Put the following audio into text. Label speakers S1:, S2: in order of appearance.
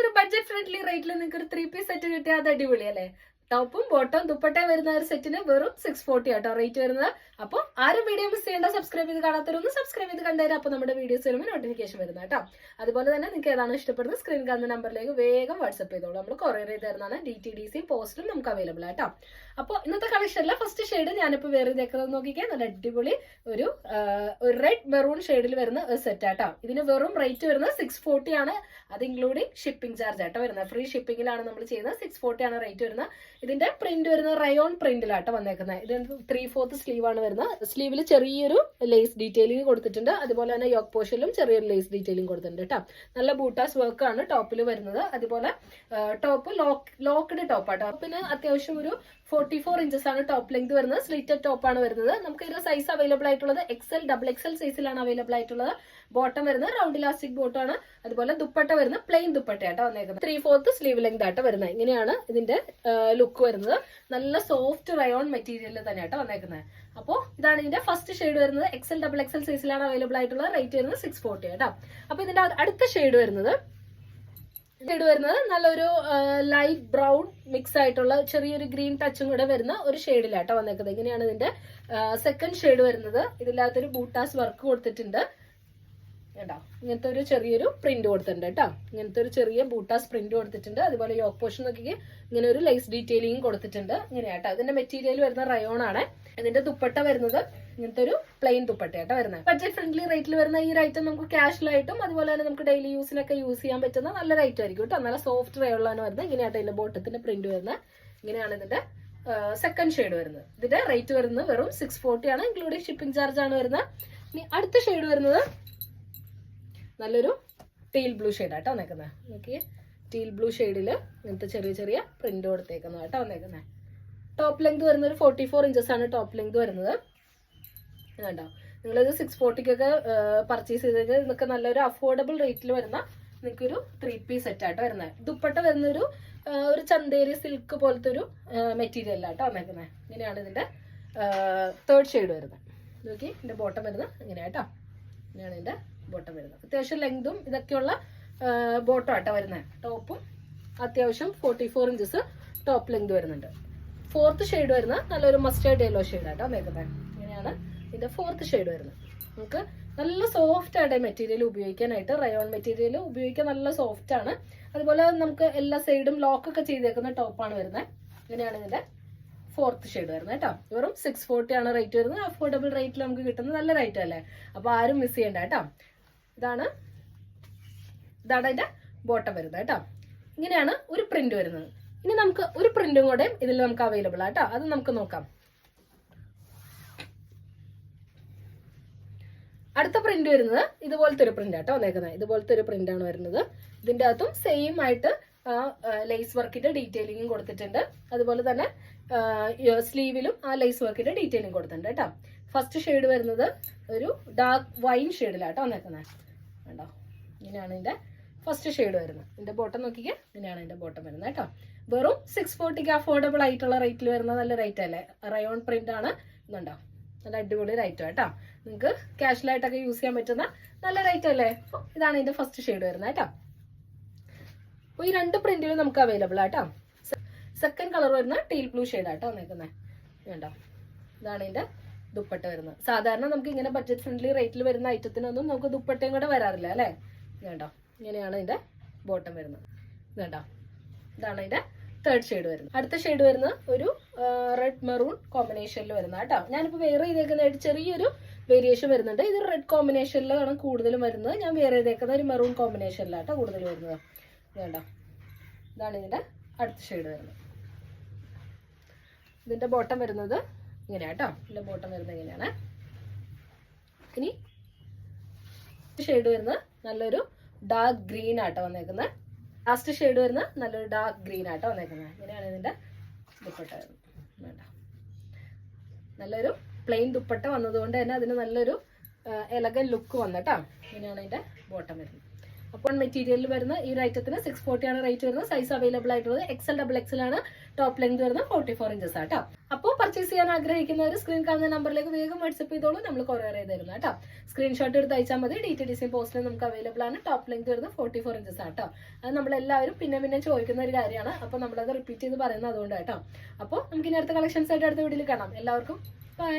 S1: ഒരു budget friendly റേറ്റിൽ നിങ്ങൾക്ക് ഒരു 3 പീസ് സെറ്റ് കിട്ടിയാൽ അത് അടിപൊളി അല്ലേ. ടോപ്പും ബോട്ടവും ദുപ്പട്ടയും വരുന്ന ഒരു സെറ്റിന് വെറും 640 ആട്ടോ റേറ്റ് വരുന്നത്. അപ്പോൾ ആരും വീഡിയോ മിസ് ചെയ്യേണ്ട, സബ്സ്ക്രൈബ് ചെയ്ത് കാണാത്തവരൊന്ന് സബ്സ്ക്രൈബ് ചെയ്ത് കണ്ടുതരാം. അപ്പോൾ നമ്മുടെ വീഡിയോസ് വരുമ്പോൾ നോട്ടിഫിക്കേഷൻ വരുന്നത് കേട്ടോ. അതുപോലെ തന്നെ നിങ്ങൾക്ക് ഏതാണ് ഇഷ്ടപ്പെടുന്നത് സ്ക്രീൻ കാണുന്ന നമ്പറിലേക്ക് വേഗം വാട്സ്ആപ്പ് ചെയ്തോളൂ. നമ്മൾ കൊറിയർ ചെയ്ത് തരുന്നതാണ്. DTDC പോസ്റ്റും നമുക്ക് അവൈലബിൾ ആട്ടോ. അപ്പോൾ ഇന്നത്തെ കളക്ഷനിലെ ഫസ്റ്റ് ഷെയ്ഡ് ഞാനിപ്പോൾ വേറെ ഇതേക്കുന്നത് നോക്കിക്കാൻ നല്ല അടിപൊളി ഒരു റെഡ് മെറൂൺ ഷെയ്ഡിൽ വരുന്ന ഒരു സെറ്റ് ആട്ടോ. ഇതിന് വെറും റേറ്റ് വരുന്നത് 640 ആണ്. അത് ഇൻക്ലൂഡിങ് ഷിപ്പിംഗ് ചാർജ് ആട്ടോ വരുന്നത്. ഫ്രീ ഷിപ്പിംഗിലാണ് നമ്മൾ ചെയ്യുന്നത്. 640 ആണ് റേറ്റ് വരുന്നത്. ഇതിന്റെ പ്രിന്റ് വരുന്നത് റയോൺ പ്രിന്റിലാട്ടോ വന്നേക്കുന്നത്. ഇത് 3/4 സ്ലീവ് ആണ് വരുന്നത്. സ്ലീവിൽ ചെറിയൊരു ലേസ് ഡീറ്റെയിലിംഗ് കൊടുത്തിട്ടുണ്ട്. അതുപോലെ തന്നെ യോക്ക് പോർഷനിലും ചെറിയൊരു ലേസ് ഡീറ്റെയിലിംഗ് കൊടുത്തിട്ടുണ്ട് കേട്ടോ. നല്ല ബൂട്ടാസ് വർക്ക് ആണ് ടോപ്പിൽ വരുന്നത്. അതുപോലെ ടോപ്പ് ലോക്ക്ഡ് ടോപ്പ് ആട്ടോ. പിന്നെ അത്യാവശ്യം ഒരു 44 ഇഞ്ചസ് ആണ് ടോപ്പ് ലെങ്ത് വരുന്നത്. സ്ലിറ്റഡ് ടോപ്പ് ആണ് വരുന്നത്. നമുക്ക് ഇതിന്റെ സൈസ് അവൈലബിൾ ആയിട്ടുള്ളത് XL, XXL സൈസിലാണ് അവൈലബിൾ ആയിട്ടുള്ളത്. ബോട്ടം വരുന്നത് റൗണ്ട് ഇലാസ്റ്റിക് ബോട്ടം ആണ്. അതുപോലെ ദുപ്പട്ട വരുന്നത് പ്ലെയിൻ ദുപ്പട്ടയാട്ടോ വന്നേക്കുന്നത്. 3/4 സ്ലീവ് ലെങ്ത് ആട്ടോ വരുന്നത്. ഇങ്ങനെയാണ് ഇതിന്റെ ലുക്ക് വരുന്നത്. നല്ല സോഫ്റ്റ് റയോൺ മെറ്റീരിയലിൽ തന്നെയാട്ടോ വന്നേക്കുന്നത്. അപ്പോൾ ഇതാണ് ഇതിന്റെ ഫസ്റ്റ് ഷെയ്ഡ് വരുന്നത്. XL, XXL സൈസിലാണ് അവൈലബിൾ ആയിട്ടുള്ളത്. റേറ്റ് വരുന്നത് 640 ആട്ടോ. അപ്പൊ ഇതിന്റെ അടുത്ത ഷെയ്ഡ് വരുന്നത് നല്ലൊരു ലൈറ്റ് ബ്രൗൺ മിക്സ് ആയിട്ടുള്ള ചെറിയൊരു ഗ്രീൻ ടച്ചും കൂടെ വരുന്ന ഒരു ഷെയ്ഡിലാട്ടോ വന്നേക്കുന്നത്. ഇങ്ങനെയാണ് ഇതിന്റെ സെക്കൻഡ് ഷെയ്ഡ് വരുന്നത്. ഇതിനകത്തൊരു ബൂട്ടാസ് വർക്ക് കൊടുത്തിട്ടുണ്ട് കേട്ടോ. ഇങ്ങനത്തെ ഒരു ചെറിയൊരു പ്രിന്റ് കൊടുത്തിട്ടുണ്ട് കേട്ടോ. ഇങ്ങനത്തെ ഒരു ചെറിയ ബൂട്ടാസ് പ്രിന്റ് കൊടുത്തിട്ടുണ്ട്. അതുപോലെ യോക്ക് പോർഷൻ നോക്കിക്ക് ഇങ്ങനെ ഒരു ലേസ് ഡീറ്റെയിലിംഗ് കൊടുത്തിട്ടുണ്ട്. ഇങ്ങനെയാട്ടോ. ഇതിന്റെ മെറ്റീരിയൽ വരുന്ന റയോൺ ആണ്. ഇതിന്റെ ദുപ്പട്ട വരുന്നത് ഇങ്ങനത്തെ ഒരു പ്ലെയിൻ ദുപ്പട്ടയാട്ടോ വരുന്നത്. ബഡ്ജറ്റ് ഫ്രണ്ട്ലി റേറ്റിൽ വരുന്ന ഈ ഐറ്റം നമുക്ക് ക്യാഷ്വലായിട്ടും അതുപോലെ തന്നെ നമുക്ക് ഡെയിലി യൂസിനൊക്കെ യൂസ് ചെയ്യാൻ പറ്റുന്ന നല്ല റേറ്റ് ആയിരിക്കും കേട്ടോ. നല്ല സോഫ്റ്റ് റയോളാണ് വരുന്നത്. ഇങ്ങനെയാട്ടോ ഇതിന്റെ ബോട്ടത്തിന്റെ പ്രിന്റ് വരുന്നത്. ഇങ്ങനെയാണ് ഇതിന്റെ സെക്കൻഡ് ഷെയ്ഡ് വരുന്നത്. ഇതിന്റെ റേറ്റ് വരുന്നത് വെറും 640 ആണ്. ഇൻക്ലൂഡിംഗ് ഷിപ്പിംഗ് ചാർജ് ആണ് വരുന്നത്. ഇനി അടുത്ത ഷെയ്ഡ് വരുന്നത് നല്ലൊരു ടീൽ ബ്ലൂ ഷെയ്ഡാട്ടോ വന്നേക്കുന്നത്. നോക്കിയേ, ടീൽ ബ്ലൂ ഷെയ്ഡിൽ ഇങ്ങനത്തെ ചെറിയ ചെറിയ പ്രിന്റ് കൊടുത്തേക്കുന്നത് കേട്ടോ വന്നേക്കുന്നത്. ടോപ്പ് ലെങ്ത് വരുന്നത് ഒരു 44 ഇഞ്ചസ് ആണ് ടോപ്പ് ലെങ്ത് വരുന്നത്. കണ്ടോ, നിങ്ങളിത് 640 പർച്ചേസ് ചെയ്ത് കഴിഞ്ഞാൽ നിങ്ങൾക്ക് നല്ലൊരു അഫോർഡബിൾ റേറ്റിൽ വരുന്ന നിങ്ങൾക്കൊരു 3 പീസ് സെറ്റ് ആട്ടോ വരുന്നത്. ദുപ്പട്ട വരുന്നൊരു ചന്തേരി സിൽക്ക് പോലത്തെ ഒരു മെറ്റീരിയലാട്ടോ വന്നേക്കുന്നത്. ഇങ്ങനെയാണ് ഇതിന്റെ തേർഡ് ഷെയ്ഡ് വരുന്നത്. നോക്കി, ഇതിന്റെ ബോട്ടം വരുന്നത് ഇങ്ങനെയാട്ടോ. ഇങ്ങനെയാണ് ഇതിന്റെ ബോട്ടം വരുന്നത്. അത്യാവശ്യം ലെങ്തും ഇതൊക്കെയുള്ള ബോട്ടം ആട്ടോ വരുന്നത്. ടോപ്പും അത്യാവശ്യം 44 ഇഞ്ചസ് ടോപ്പ് ലെങ്ത് വരുന്നുണ്ട്. ഫോർത്ത് ഷെയ്ഡ് വരുന്നത് നല്ലൊരു മസ്റ്റേർഡ് യെല്ലോ ഷെയ്ഡ് ആട്ടോ വന്നേക്കുന്നത്. ഇങ്ങനെയാണ് ഇതിന്റെ ഫോർത്ത് ഷെയ്ഡ് വരുന്നത്. നമുക്ക് നല്ല സോഫ്റ്റ് ആയിട്ട് മെറ്റീരിയൽ ഉപയോഗിക്കാനായിട്ട്, റയോൺ മെറ്റീരിയൽ ഉപയോഗിക്കാൻ നല്ല സോഫ്റ്റ് ആണ്. അതുപോലെ നമുക്ക് എല്ലാ സൈഡും ലോക്ക് ഒക്കെ ചെയ്തേക്കുന്ന ടോപ്പാണ് വരുന്നത്. ഇങ്ങനെയാണ് ഇതിന്റെ ഫോർത്ത് ഷെയ്ഡ് വരുന്നത് കേട്ടോ. വെറും 640 ആണ് റേറ്റ് വരുന്നത്. അഫോർഡബിൾ റേറ്റിൽ നമുക്ക് കിട്ടുന്നത് നല്ല റേറ്റ് അല്ലേ. അപ്പൊ ആരും മിസ് ചെയ്യണ്ട കേട്ടോ. ഇതാണ് അതിന്റെ ബോട്ടം വരുന്നത് കേട്ടോ. ഇങ്ങനെയാണ് ഒരു പ്രിന്റ് വരുന്നത്. ഇനി നമുക്ക് ഒരു പ്രിന്റും കൂടെ ഇതിൽ നമുക്ക് അവൈലബിൾ ആട്ടോ. അത് നമുക്ക് നോക്കാം. അടുത്ത പ്രിന്റ് വരുന്നത് ഇതുപോലത്തെ ഒരു പ്രിന്റ് ആട്ടോ വന്നേക്കുന്നത്. ഇതുപോലത്തെ ഒരു പ്രിന്റ് ആണ് വരുന്നത്. ഇതിന്റെ അകത്തും സെയിം ആയിട്ട് ലേസ് വർക്കിന്റെ ഡീറ്റെയിലിംഗും കൊടുത്തിട്ടുണ്ട്. അതുപോലെ തന്നെ സ്ലീവിലും ആ ലേസ് വർക്കിന്റെ ഡീറ്റെയിലിംഗ് കൊടുത്തിട്ടുണ്ട് കേട്ടോ. ഫസ്റ്റ് ഷെയ്ഡ് വരുന്നത് ഒരു ഡാർക്ക് വൈൻ ഷെയ്ഡിലാട്ടോ വന്നേക്കുന്നത്. കണ്ടോ, ഇങ്ങനെയാണ് ഇതിന്റെ ഫസ്റ്റ് ഷെയ്ഡ് വരുന്നത്. ഇതിന്റെ ബോട്ടം നോക്കിക്കേ, ഇങ്ങനെയാണ് ഇതിന്റെ ബോട്ടം വരുന്നത് കേട്ടോ. വെറും 640 അഫോർഡബിൾ ആയിട്ടുള്ള റേറ്റിൽ വരുന്ന നല്ല റേറ്റ് അല്ലേ. റയോൺ പ്രിന്റ് ആണ്. ഇതുണ്ടോ, നല്ല അടിപൊളി റേറ്റ് കേട്ടോ. നിങ്ങൾക്ക് ക്യാഷ്വലായിട്ടൊക്കെ യൂസ് ചെയ്യാൻ പറ്റുന്ന നല്ല റേറ്റ് അല്ലേ. ഇതാണ് ഇതിന്റെ ഫസ്റ്റ് ഷെയ്ഡ് വരുന്നത് കേട്ടോ. അപ്പൊ ഈ രണ്ട് പ്രിന്റിലും നമുക്ക് അവൈലബിൾ ആട്ടോ. സെക്കൻഡ് കളർ വരുന്ന ടീൽ ബ്ലൂ ഷെയ്ഡ് ആട്ടോ വന്നേക്കുന്നത്. വേണ്ടോ, ഇതാണ് ഇതിന്റെ ദുപ്പട്ട വരുന്നത്. സാധാരണ നമുക്ക് ഇങ്ങനെ ബഡ്ജറ്റ് ഫ്രണ്ട്ലി റേറ്റിൽ വരുന്ന ഐറ്റത്തിനൊന്നും നമുക്ക് ദുപ്പട്ടയും കൂടെ വരാറില്ല അല്ലേ. വേണ്ടോ, ഇങ്ങനെയാണ് ഇതിന്റെ ബോട്ടം വരുന്നത്. വേണ്ടോ, ഇതാണ് ഇതിന്റെ തേർഡ് ഷെയ്ഡ് വരുന്നത്. അടുത്ത ഷെയ്ഡ് വരുന്നത് ഒരു റെഡ് മെറൂൺ കോമ്പിനേഷനിൽ വരുന്ന കേട്ടോ. ഞാനിപ്പോൾ വേറെ ചെയ്തേക്കുന്നതായിട്ട് ചെറിയൊരു വേരിയേഷൻ വരുന്നുണ്ട്. ഇത് റെഡ് കോമ്പിനേഷനിലാണ് കൂടുതലും വരുന്നത്. ഞാൻ വേറെ ചെയ്തേക്കുന്ന ഒരു മെറൂൺ കോമ്പിനേഷനിലാട്ടോ കൂടുതൽ വരുന്നത്. വേണ്ട, ഇതാണ് ഇതിന്റെ അടുത്ത ഷെയ്ഡ് വരുന്നത്. ഇതിന്റെ ബോട്ടം വരുന്നത് ഇങ്ങനെയാട്ടോ. ഇതിന്റെ ബോട്ടം വരുന്നത് ഇങ്ങനെയാണ്. ഇനി ഷെയ്ഡ് വരുന്നത് നല്ലൊരു ഡാർക്ക് ഗ്രീൻ ആട്ടോ വന്നേക്കുന്നത്. ലാസ്റ്റ് ഷെയ്ഡ് വരുന്നത് നല്ലൊരു ഡാർക്ക് ഗ്രീൻ ആട്ടോ വന്നേക്കുന്നത്. ഇങ്ങനെയാണ് ഇതിന്റെ ദുപ്പട്ട വരുന്നത്. വേണ്ട, നല്ലൊരു പ്ലെയിൻ ദുപ്പട്ട വന്നതുകൊണ്ട് തന്നെ അതിന് നല്ലൊരു എലഗൻ ലുക്ക് വന്നിട്ടോ. ഇങ്ങനെയാണ് ഇതിന്റെ ബോട്ടം വരുന്നത്. അപ്പോൾ മെറ്റീരിയലിൽ വരുന്ന ഈ ഒരു ഐറ്റത്തിന് 640 ആണ് റേറ്റ് വരുന്നത്. സൈസ് അവൈലബിൾ ആയിട്ടുള്ളത് XL XXL ആണ്. ടോപ്പ് ലെങ്ത് വരുന്നത് 44 ഇഞ്ചസ് ആട്ടോ. അപ്പോൾ പർച്ചേസ് ചെയ്യാൻ ആഗ്രഹിക്കുന്നവർ സ്ക്രീൻ കാണുന്ന നമ്പറിലേക്ക് വേഗം വാട്സ്ആപ്പ് ചെയ്തോളൂ, നമ്മൾ കൊറിയർ ചെയ്ത് തരുന്നത് കേട്ടോ. സ്ക്രീൻഷോട്ട് എടുത്ത് അയച്ചാൽ മതി. DTDC പോസ്റ്റിൽ നമുക്ക് അവൈലബിൾ ആണ്. ടോപ്പ് ലെങ്ത് വരുന്നത് 44 ഇഞ്ചസ് ആട്ടോ. അത് നമ്മളെല്ലാവരും പിന്നെ ചോദിക്കുന്ന ഒരു കാര്യമാണ്. അപ്പോൾ നമ്മളത് റിപ്പീറ്റ് ചെയ്ത് പറയുന്നത് അതുകൊണ്ട് കേട്ടോ. അപ്പോൾ നമുക്ക് ഇനി അടുത്ത കളക്ഷൻസ് ആയിട്ട് അടുത്ത വീഡിയോയിൽ കാണാം. എല്ലാവർക്കും ബൈ.